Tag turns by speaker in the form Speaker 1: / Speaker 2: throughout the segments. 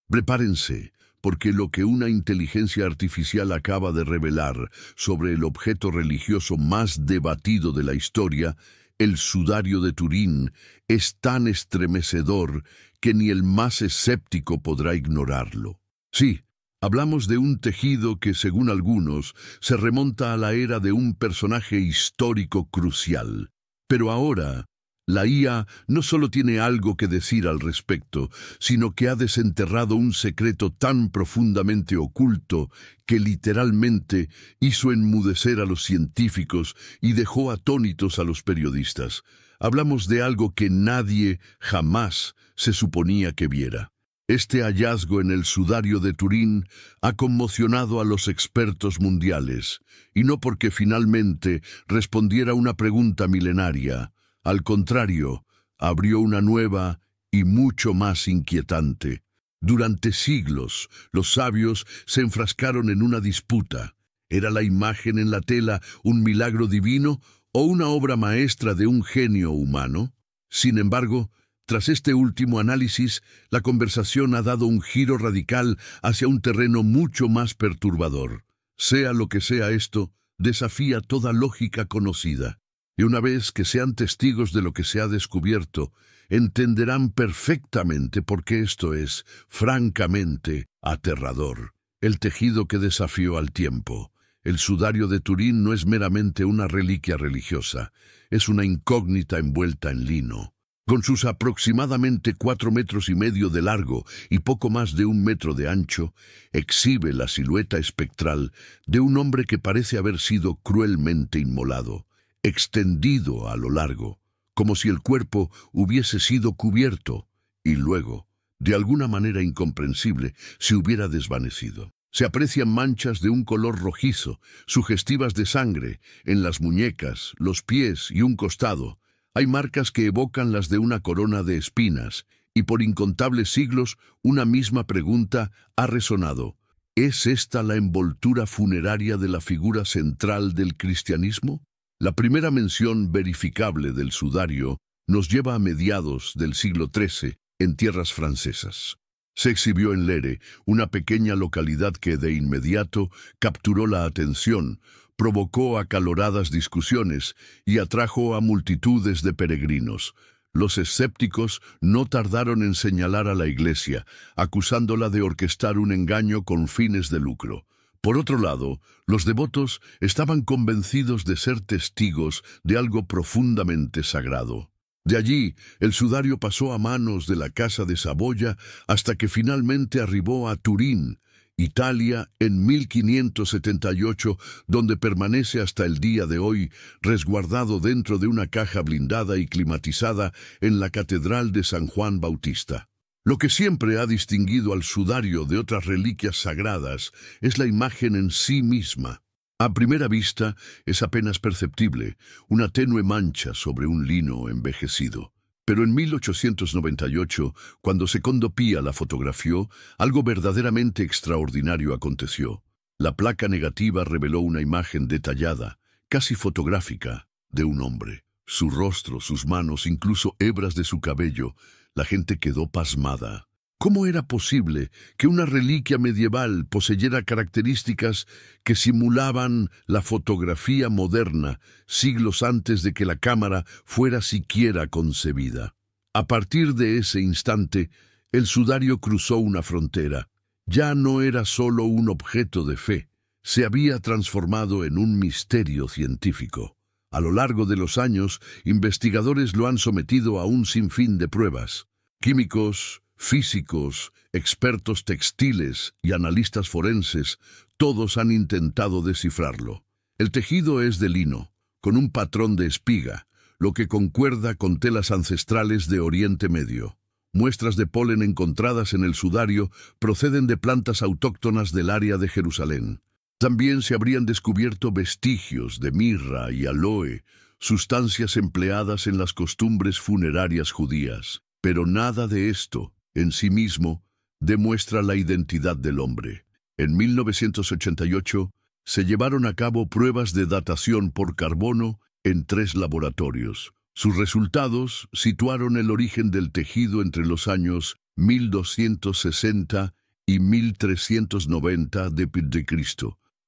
Speaker 1: Prepárense, porque lo que una inteligencia artificial acaba de revelar sobre el objeto religioso más debatido de la historia, el sudario de Turín, es tan estremecedor que ni el más escéptico podrá ignorarlo. Sí, hablamos de un tejido que, según algunos, se remonta a la era de un personaje histórico crucial. Pero ahora, la IA no solo tiene algo que decir al respecto, sino que ha desenterrado un secreto tan profundamente oculto que literalmente hizo enmudecer a los científicos y dejó atónitos a los periodistas. Hablamos de algo que nadie jamás se suponía que viera. Este hallazgo en el sudario de Turín ha conmocionado a los expertos mundiales, y no porque finalmente respondiera una pregunta milenaria. Al contrario, abrió una nueva y mucho más inquietante. Durante siglos, los sabios se enfrascaron en una disputa. ¿Era la imagen en la tela un milagro divino o una obra maestra de un genio humano? Sin embargo, tras este último análisis, la conversación ha dado un giro radical hacia un terreno mucho más perturbador. Sea lo que sea esto, desafía toda lógica conocida. Y una vez que sean testigos de lo que se ha descubierto, entenderán perfectamente por qué esto es, francamente, aterrador. El tejido que desafió al tiempo. El sudario de Turín no es meramente una reliquia religiosa, es una incógnita envuelta en lino. Con sus aproximadamente 4,5 metros de largo y poco más de 1 metro de ancho, exhibe la silueta espectral de un hombre que parece haber sido cruelmente inmolado, extendido a lo largo, como si el cuerpo hubiese sido cubierto y luego, de alguna manera incomprensible, se hubiera desvanecido. Se aprecian manchas de un color rojizo, sugestivas de sangre, en las muñecas, los pies y un costado. Hay marcas que evocan las de una corona de espinas, y por incontables siglos una misma pregunta ha resonado. ¿Es esta la envoltura funeraria de la figura central del cristianismo? La primera mención verificable del sudario nos lleva a mediados del siglo XIII en tierras francesas. Se exhibió en Léré, una pequeña localidad que de inmediato capturó la atención, provocó acaloradas discusiones y atrajo a multitudes de peregrinos. Los escépticos no tardaron en señalar a la Iglesia, acusándola de orquestar un engaño con fines de lucro. Por otro lado, los devotos estaban convencidos de ser testigos de algo profundamente sagrado. De allí, el sudario pasó a manos de la Casa de Saboya hasta que finalmente arribó a Turín, Italia, en 1578, donde permanece hasta el día de hoy, resguardado dentro de una caja blindada y climatizada en la Catedral de San Juan Bautista. Lo que siempre ha distinguido al sudario de otras reliquias sagradas es la imagen en sí misma. A primera vista es apenas perceptible, una tenue mancha sobre un lino envejecido. Pero en 1898, cuando Secondo Pia la fotografió, algo verdaderamente extraordinario aconteció. La placa negativa reveló una imagen detallada, casi fotográfica, de un hombre. Su rostro, sus manos, incluso hebras de su cabello. La gente quedó pasmada. ¿Cómo era posible que una reliquia medieval poseyera características que simulaban la fotografía moderna siglos antes de que la cámara fuera siquiera concebida? A partir de ese instante, el sudario cruzó una frontera. Ya no era solo un objeto de fe, se había transformado en un misterio científico. A lo largo de los años, investigadores lo han sometido a un sinfín de pruebas. Químicos, físicos, expertos textiles y analistas forenses, todos han intentado descifrarlo. El tejido es de lino, con un patrón de espiga, lo que concuerda con telas ancestrales de Oriente Medio. Muestras de polen encontradas en el sudario proceden de plantas autóctonas del área de Jerusalén. También se habrían descubierto vestigios de mirra y aloe, sustancias empleadas en las costumbres funerarias judías. Pero nada de esto, en sí mismo, demuestra la identidad del hombre. En 1988 se llevaron a cabo pruebas de datación por carbono en 3 laboratorios. Sus resultados situaron el origen del tejido entre los años 1260 y 1390 d.C.,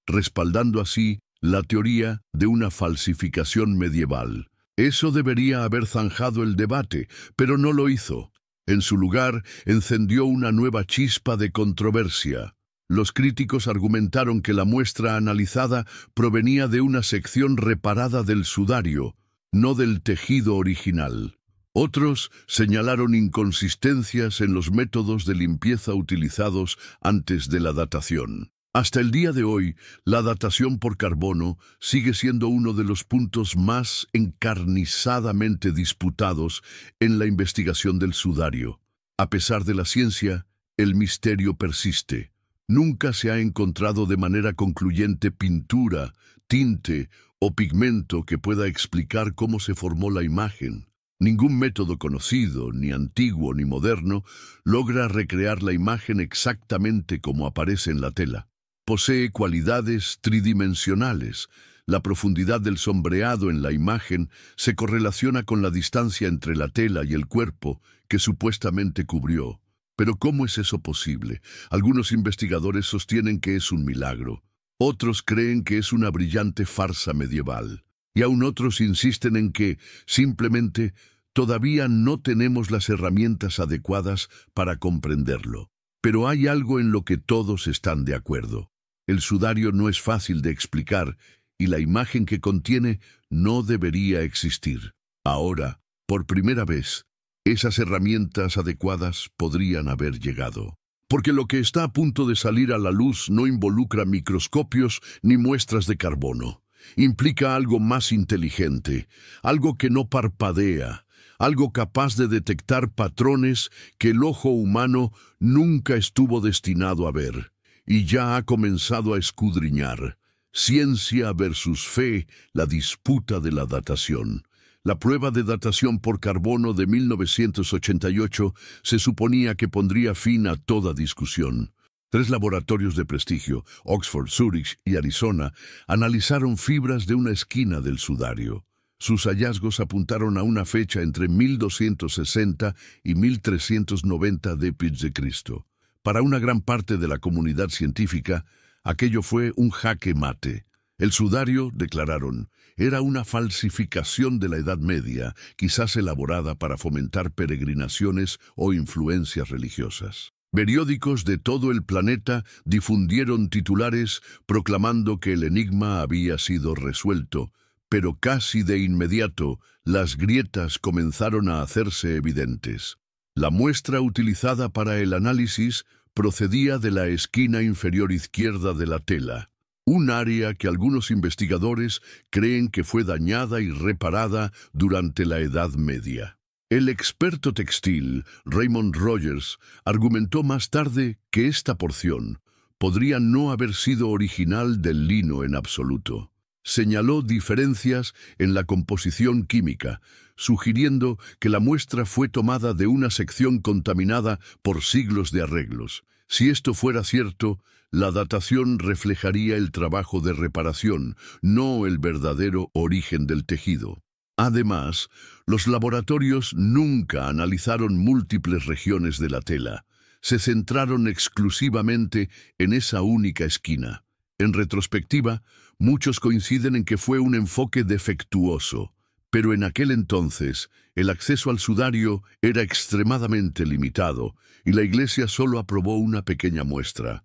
Speaker 1: respaldando así la teoría de una falsificación medieval. Eso debería haber zanjado el debate, pero no lo hizo. En su lugar, encendió una nueva chispa de controversia. Los críticos argumentaron que la muestra analizada provenía de una sección reparada del sudario, no del tejido original. Otros señalaron inconsistencias en los métodos de limpieza utilizados antes de la datación. Hasta el día de hoy, la datación por carbono sigue siendo uno de los puntos más encarnizadamente disputados en la investigación del sudario. A pesar de la ciencia, el misterio persiste. Nunca se ha encontrado de manera concluyente pintura, tinte o pigmento que pueda explicar cómo se formó la imagen. Ningún método conocido, ni antiguo ni moderno, logra recrear la imagen exactamente como aparece en la tela. Posee cualidades tridimensionales. La profundidad del sombreado en la imagen se correlaciona con la distancia entre la tela y el cuerpo que supuestamente cubrió. Pero ¿cómo es eso posible? Algunos investigadores sostienen que es un milagro. Otros creen que es una brillante farsa medieval. Y aún otros insisten en que, simplemente, todavía no tenemos las herramientas adecuadas para comprenderlo. Pero hay algo en lo que todos están de acuerdo. El sudario no es fácil de explicar y la imagen que contiene no debería existir. Ahora, por primera vez, esas herramientas adecuadas podrían haber llegado. Porque lo que está a punto de salir a la luz no involucra microscopios ni muestras de carbono. Implica algo más inteligente, algo que no parpadea, algo capaz de detectar patrones que el ojo humano nunca estuvo destinado a ver. Y ya ha comenzado a escudriñar. Ciencia versus fe, la disputa de la datación. La prueba de datación por carbono de 1988 se suponía que pondría fin a toda discusión. 3 laboratorios de prestigio, Oxford, Zúrich y Arizona, analizaron fibras de una esquina del sudario. Sus hallazgos apuntaron a una fecha entre 1260 y 1390 d.C. Para una gran parte de la comunidad científica, aquello fue un jaque mate. El sudario, declararon, era una falsificación de la Edad Media, quizás elaborada para fomentar peregrinaciones o influencias religiosas. Periódicos de todo el planeta difundieron titulares proclamando que el enigma había sido resuelto, pero casi de inmediato las grietas comenzaron a hacerse evidentes. La muestra utilizada para el análisis procedía de la esquina inferior izquierda de la tela, un área que algunos investigadores creen que fue dañada y reparada durante la Edad Media. El experto textil, Raymond Rogers, argumentó más tarde que esta porción podría no haber sido original del lino en absoluto. Señaló diferencias en la composición química, sugiriendo que la muestra fue tomada de una sección contaminada por siglos de arreglos. Si esto fuera cierto, la datación reflejaría el trabajo de reparación, no el verdadero origen del tejido. Además, los laboratorios nunca analizaron múltiples regiones de la tela. Se centraron exclusivamente en esa única esquina. En retrospectiva, muchos coinciden en que fue un enfoque defectuoso, pero en aquel entonces el acceso al sudario era extremadamente limitado y la Iglesia solo aprobó una pequeña muestra.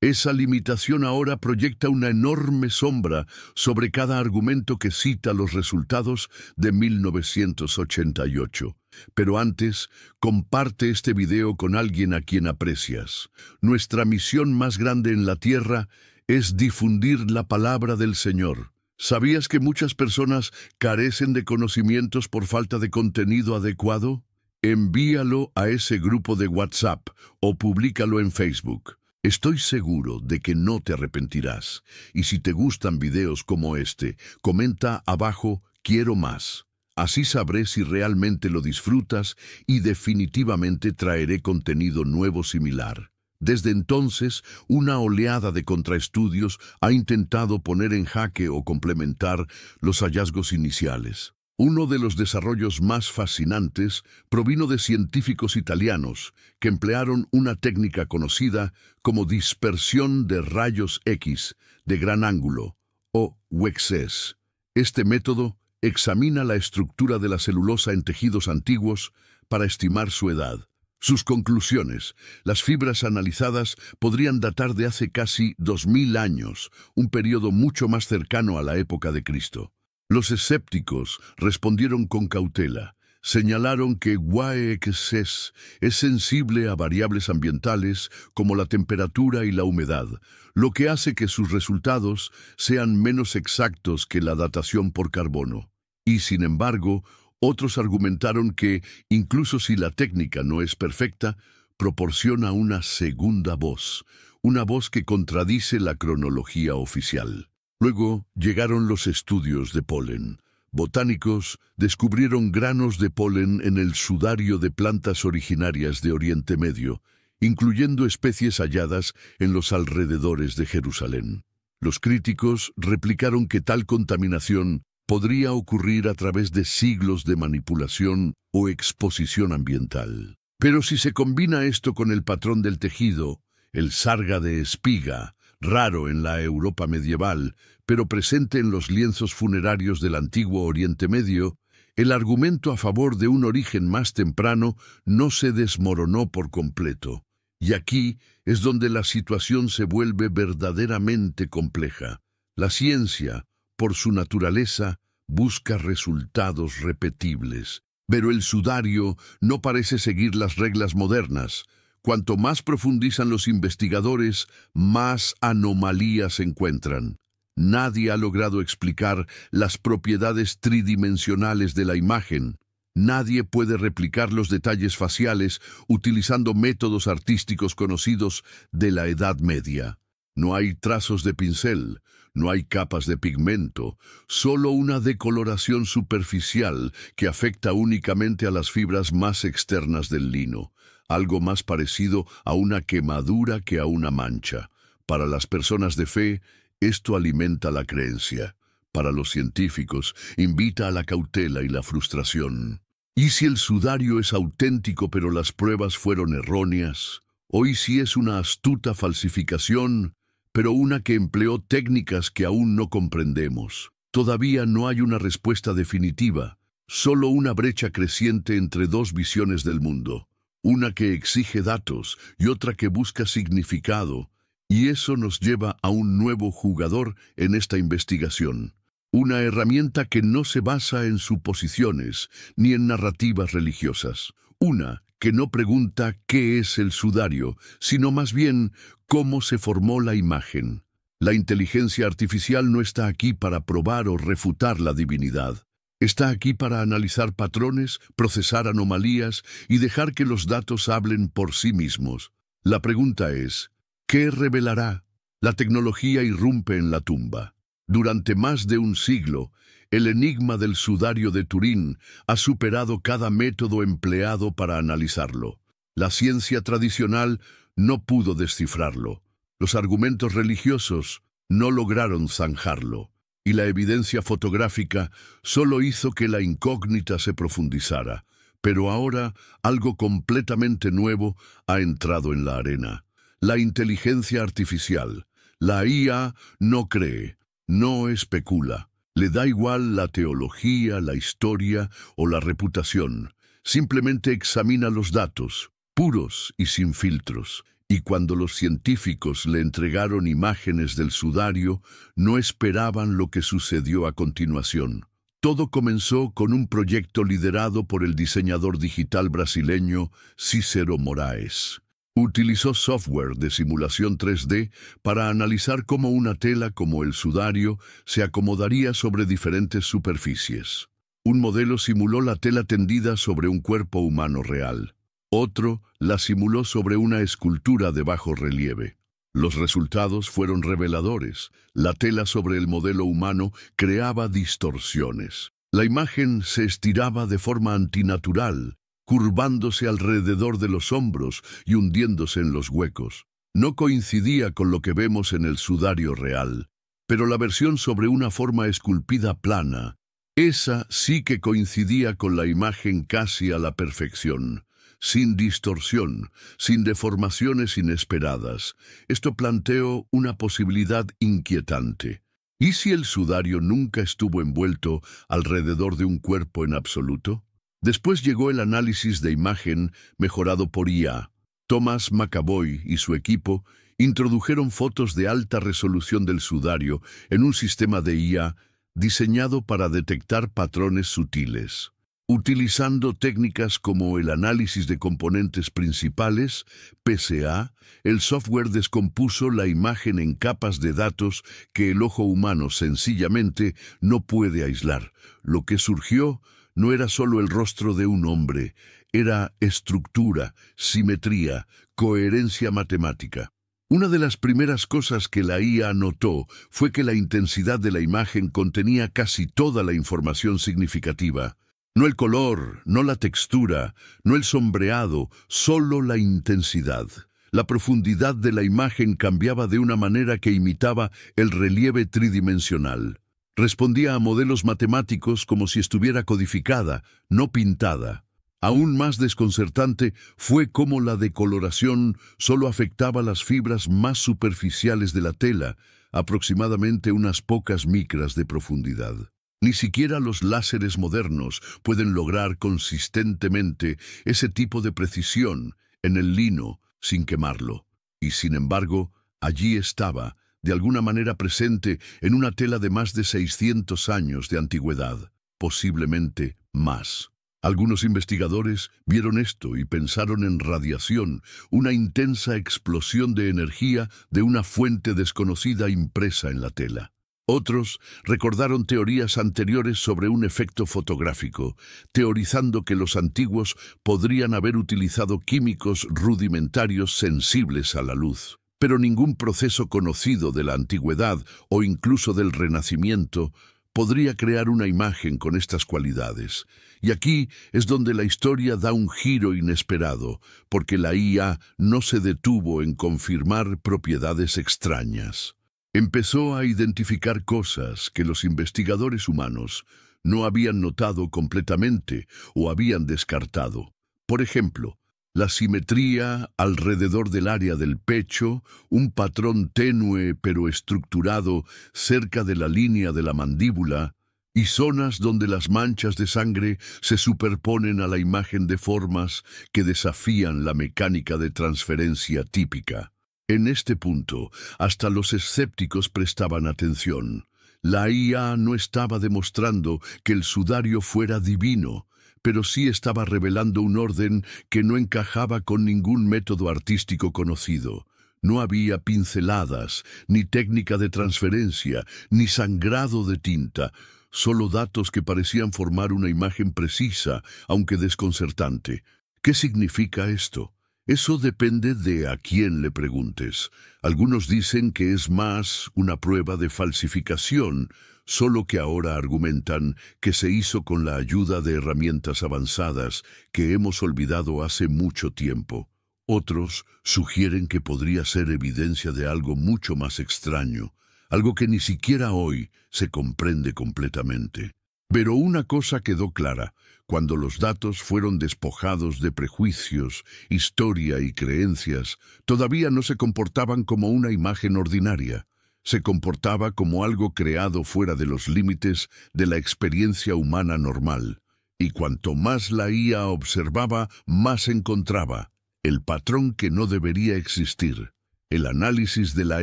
Speaker 1: Esa limitación ahora proyecta una enorme sombra sobre cada argumento que cita los resultados de 1988. Pero antes, comparte este video con alguien a quien aprecias. Nuestra misión más grande en la Tierra es difundir la palabra del Señor. ¿Sabías que muchas personas carecen de conocimientos por falta de contenido adecuado? Envíalo a ese grupo de WhatsApp o públicalo en Facebook. Estoy seguro de que no te arrepentirás. Y si te gustan videos como este, comenta abajo "Quiero más". Así sabré si realmente lo disfrutas y definitivamente traeré contenido nuevo similar. Desde entonces, una oleada de contraestudios ha intentado poner en jaque o complementar los hallazgos iniciales. Uno de los desarrollos más fascinantes provino de científicos italianos que emplearon una técnica conocida como dispersión de rayos X de gran ángulo, o WEXES. Este método examina la estructura de la celulosa en tejidos antiguos para estimar su edad. Sus conclusiones: las fibras analizadas podrían datar de hace casi 2000 años, un periodo mucho más cercano a la época de Cristo. Los escépticos respondieron con cautela. Señalaron que WEXES es sensible a variables ambientales como la temperatura y la humedad, lo que hace que sus resultados sean menos exactos que la datación por carbono. Y sin embargo, otros argumentaron que, incluso si la técnica no es perfecta, proporciona una segunda voz, una voz que contradice la cronología oficial. Luego llegaron los estudios de polen. Botánicos descubrieron granos de polen en el sudario de plantas originarias de Oriente Medio, incluyendo especies halladas en los alrededores de Jerusalén. Los críticos replicaron que tal contaminación podría ocurrir a través de siglos de manipulación o exposición ambiental. Pero si se combina esto con el patrón del tejido, el sarga de espiga, raro en la Europa medieval, pero presente en los lienzos funerarios del antiguo Oriente Medio, el argumento a favor de un origen más temprano no se desmoronó por completo. Y aquí es donde la situación se vuelve verdaderamente compleja. La ciencia, por su naturaleza, busca resultados repetibles. Pero el sudario no parece seguir las reglas modernas. Cuanto más profundizan los investigadores, más anomalías encuentran. Nadie ha logrado explicar las propiedades tridimensionales de la imagen. Nadie puede replicar los detalles faciales utilizando métodos artísticos conocidos de la Edad Media. No hay trazos de pincel, no hay capas de pigmento, solo una decoloración superficial que afecta únicamente a las fibras más externas del lino, algo más parecido a una quemadura que a una mancha. Para las personas de fe, esto alimenta la creencia. Para los científicos, invita a la cautela y la frustración. ¿Y si el sudario es auténtico pero las pruebas fueron erróneas? ¿O y si es una astuta falsificación, pero una que empleó técnicas que aún no comprendemos? Todavía no hay una respuesta definitiva, solo una brecha creciente entre dos visiones del mundo. Una que exige datos y otra que busca significado. Y eso nos lleva a un nuevo jugador en esta investigación. Una herramienta que no se basa en suposiciones ni en narrativas religiosas. Una que no pregunta qué es el sudario, sino más bien cómo se formó la imagen. La inteligencia artificial no está aquí para probar o refutar la divinidad. Está aquí para analizar patrones, procesar anomalías y dejar que los datos hablen por sí mismos. La pregunta es: ¿qué revelará? La tecnología irrumpe en la tumba. Durante más de un siglo, el enigma del sudario de Turín ha superado cada método empleado para analizarlo. La ciencia tradicional no pudo descifrarlo. Los argumentos religiosos no lograron zanjarlo. Y la evidencia fotográfica solo hizo que la incógnita se profundizara. Pero ahora algo completamente nuevo ha entrado en la arena. La inteligencia artificial. La IA no cree, no especula. Le da igual la teología, la historia o la reputación. Simplemente examina los datos, puros y sin filtros. Y cuando los científicos le entregaron imágenes del sudario, no esperaban lo que sucedió a continuación. Todo comenzó con un proyecto liderado por el diseñador digital brasileño Cícero Moraes. Utilizó software de simulación 3D para analizar cómo una tela como el sudario se acomodaría sobre diferentes superficies. Un modelo simuló la tela tendida sobre un cuerpo humano real. Otro la simuló sobre una escultura de bajo relieve. Los resultados fueron reveladores. La tela sobre el modelo humano creaba distorsiones. La imagen se estiraba de forma antinatural, curvándose alrededor de los hombros y hundiéndose en los huecos. No coincidía con lo que vemos en el sudario real, pero la versión sobre una forma esculpida plana Esa sí que coincidía con la imagen casi a la perfección, sin distorsión, sin deformaciones inesperadas. Esto planteó una posibilidad inquietante. ¿Y si el sudario nunca estuvo envuelto alrededor de un cuerpo en absoluto? Después llegó el análisis de imagen mejorado por IA. Thomas McAvoy y su equipo introdujeron fotos de alta resolución del sudario en un sistema de IA diseñado para detectar patrones sutiles. Utilizando técnicas como el análisis de componentes principales, PCA, el software descompuso la imagen en capas de datos que el ojo humano sencillamente no puede aislar. Lo que surgió no era solo el rostro de un hombre, era estructura, simetría, coherencia matemática. Una de las primeras cosas que la IA notó fue que la intensidad de la imagen contenía casi toda la información significativa. No el color, no la textura, no el sombreado, solo la intensidad. La profundidad de la imagen cambiaba de una manera que imitaba el relieve tridimensional. Respondía a modelos matemáticos como si estuviera codificada, no pintada. Aún más desconcertante fue cómo la decoloración solo afectaba las fibras más superficiales de la tela, aproximadamente unas pocas micras de profundidad. Ni siquiera los láseres modernos pueden lograr consistentemente ese tipo de precisión en el lino sin quemarlo. Y sin embargo, allí estaba, de alguna manera presente en una tela de más de 600 años de antigüedad, posiblemente más. Algunos investigadores vieron esto y pensaron en radiación, una intensa explosión de energía de una fuente desconocida impresa en la tela. Otros recordaron teorías anteriores sobre un efecto fotográfico, teorizando que los antiguos podrían haber utilizado químicos rudimentarios sensibles a la luz. Pero ningún proceso conocido de la antigüedad o incluso del Renacimiento podría crear una imagen con estas cualidades. Y aquí es donde la historia da un giro inesperado, porque la IA no se detuvo en confirmar propiedades extrañas. Empezó a identificar cosas que los investigadores humanos no habían notado completamente o habían descartado. Por ejemplo, la simetría alrededor del área del pecho, un patrón tenue pero estructurado cerca de la línea de la mandíbula, y zonas donde las manchas de sangre se superponen a la imagen de formas que desafían la mecánica de transferencia típica. En este punto, hasta los escépticos prestaban atención. La IA no estaba demostrando que el sudario fuera divino, pero sí estaba revelando un orden que no encajaba con ningún método artístico conocido. No había pinceladas, ni técnica de transferencia, ni sangrado de tinta, solo datos que parecían formar una imagen precisa, aunque desconcertante. ¿Qué significa esto? Eso depende de a quién le preguntes. Algunos dicen que es más una prueba de falsificación, solo que ahora argumentan que se hizo con la ayuda de herramientas avanzadas que hemos olvidado hace mucho tiempo. Otros sugieren que podría ser evidencia de algo mucho más extraño, algo que ni siquiera hoy se comprende completamente. Pero una cosa quedó clara: cuando los datos fueron despojados de prejuicios, historia y creencias, todavía no se comportaban como una imagen ordinaria. Se comportaba como algo creado fuera de los límites de la experiencia humana normal. Y cuanto más la IA observaba, más encontraba el patrón que no debería existir. El análisis de la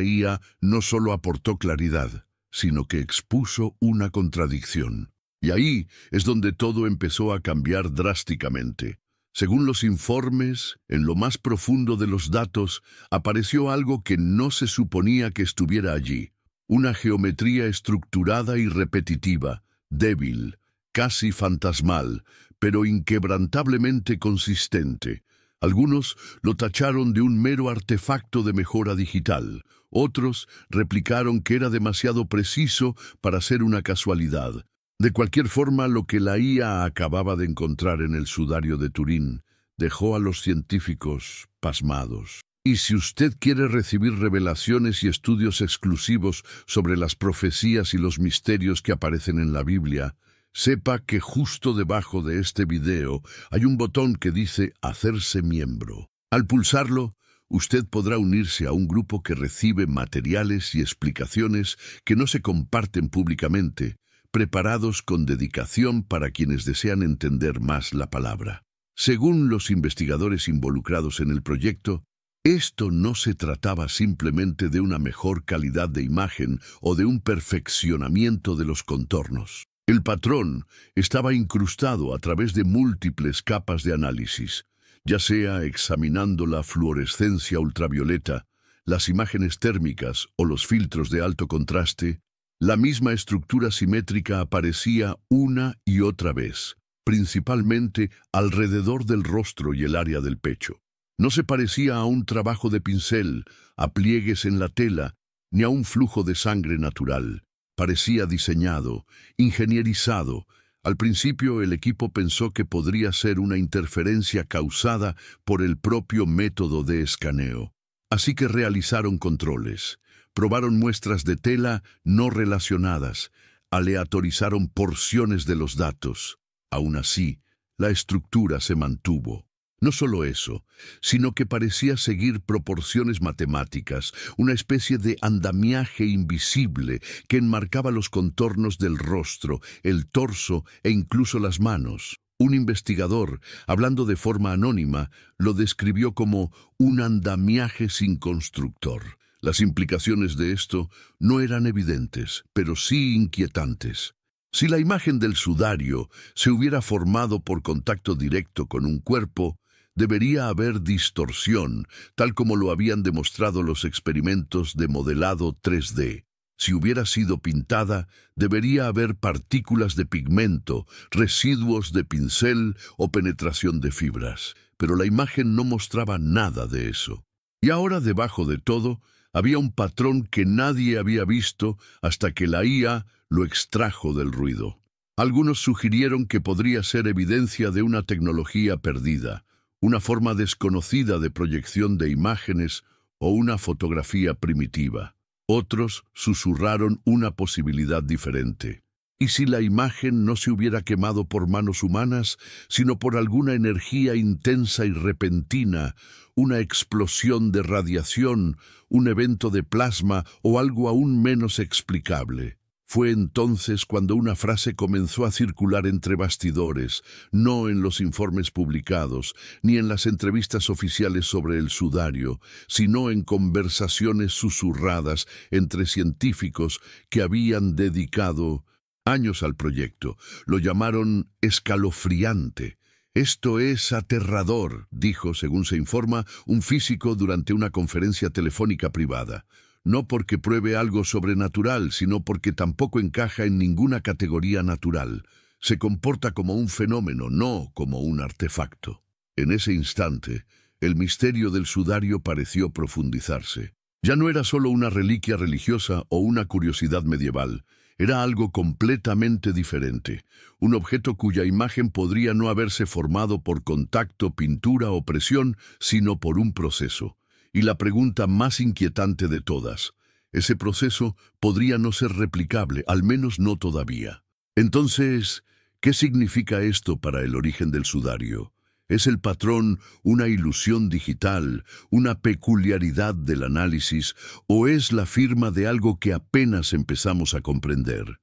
Speaker 1: IA no solo aportó claridad, sino que expuso una contradicción. Y ahí es donde todo empezó a cambiar drásticamente. Según los informes, en lo más profundo de los datos, apareció algo que no se suponía que estuviera allí. Una geometría estructurada y repetitiva, débil, casi fantasmal, pero inquebrantablemente consistente. Algunos lo tacharon de un mero artefacto de mejora digital. Otros replicaron que era demasiado preciso para ser una casualidad. De cualquier forma, lo que la IA acababa de encontrar en el sudario de Turín dejó a los científicos pasmados. Y si usted quiere recibir revelaciones y estudios exclusivos sobre las profecías y los misterios que aparecen en la Biblia, sepa que justo debajo de este video hay un botón que dice «Hacerse miembro». Al pulsarlo, usted podrá unirse a un grupo que recibe materiales y explicaciones que no se comparten públicamente, preparados con dedicación para quienes desean entender más la palabra. Según los investigadores involucrados en el proyecto, esto no se trataba simplemente de una mejor calidad de imagen o de un perfeccionamiento de los contornos. El patrón estaba incrustado a través de múltiples capas de análisis, ya sea examinando la fluorescencia ultravioleta, las imágenes térmicas o los filtros de alto contraste. La misma estructura simétrica aparecía una y otra vez, principalmente alrededor del rostro y el área del pecho. No se parecía a un trabajo de pincel, a pliegues en la tela, ni a un flujo de sangre natural. Parecía diseñado, ingenierizado. Al principio el equipo pensó que podría ser una interferencia causada por el propio método de escaneo. Así que realizaron controles. Probaron muestras de tela no relacionadas, aleatorizaron porciones de los datos. Aún así, la estructura se mantuvo. No solo eso, sino que parecía seguir proporciones matemáticas, una especie de andamiaje invisible que enmarcaba los contornos del rostro, el torso e incluso las manos. Un investigador, hablando de forma anónima, lo describió como un andamiaje sin constructor. Las implicaciones de esto no eran evidentes, pero sí inquietantes. Si la imagen del sudario se hubiera formado por contacto directo con un cuerpo, debería haber distorsión, tal como lo habían demostrado los experimentos de modelado 3D. Si hubiera sido pintada, debería haber partículas de pigmento, residuos de pincel o penetración de fibras. Pero la imagen no mostraba nada de eso. Y ahora, debajo de todo, había un patrón que nadie había visto hasta que la IA lo extrajo del ruido. Algunos sugirieron que podría ser evidencia de una tecnología perdida, una forma desconocida de proyección de imágenes o una fotografía primitiva. Otros susurraron una posibilidad diferente. ¿Y si la imagen no se hubiera quemado por manos humanas, sino por alguna energía intensa y repentina, una explosión de radiación, un evento de plasma o algo aún menos explicable? Fue entonces cuando una frase comenzó a circular entre bastidores, no en los informes publicados, ni en las entrevistas oficiales sobre el sudario, sino en conversaciones susurradas entre científicos que habían dedicado años al proyecto. Lo llamaron escalofriante. «Esto es aterrador», dijo, según se informa, un físico durante una conferencia telefónica privada. No porque pruebe algo sobrenatural, sino porque tampoco encaja en ninguna categoría natural. Se comporta como un fenómeno, no como un artefacto. En ese instante, el misterio del sudario pareció profundizarse. Ya no era solo una reliquia religiosa o una curiosidad medieval. Era algo completamente diferente, un objeto cuya imagen podría no haberse formado por contacto, pintura o presión, sino por un proceso. Y la pregunta más inquietante de todas, ese proceso podría no ser replicable, al menos no todavía. Entonces, ¿qué significa esto para el origen del sudario? ¿Es el patrón una ilusión digital, una peculiaridad del análisis, o es la firma de algo que apenas empezamos a comprender?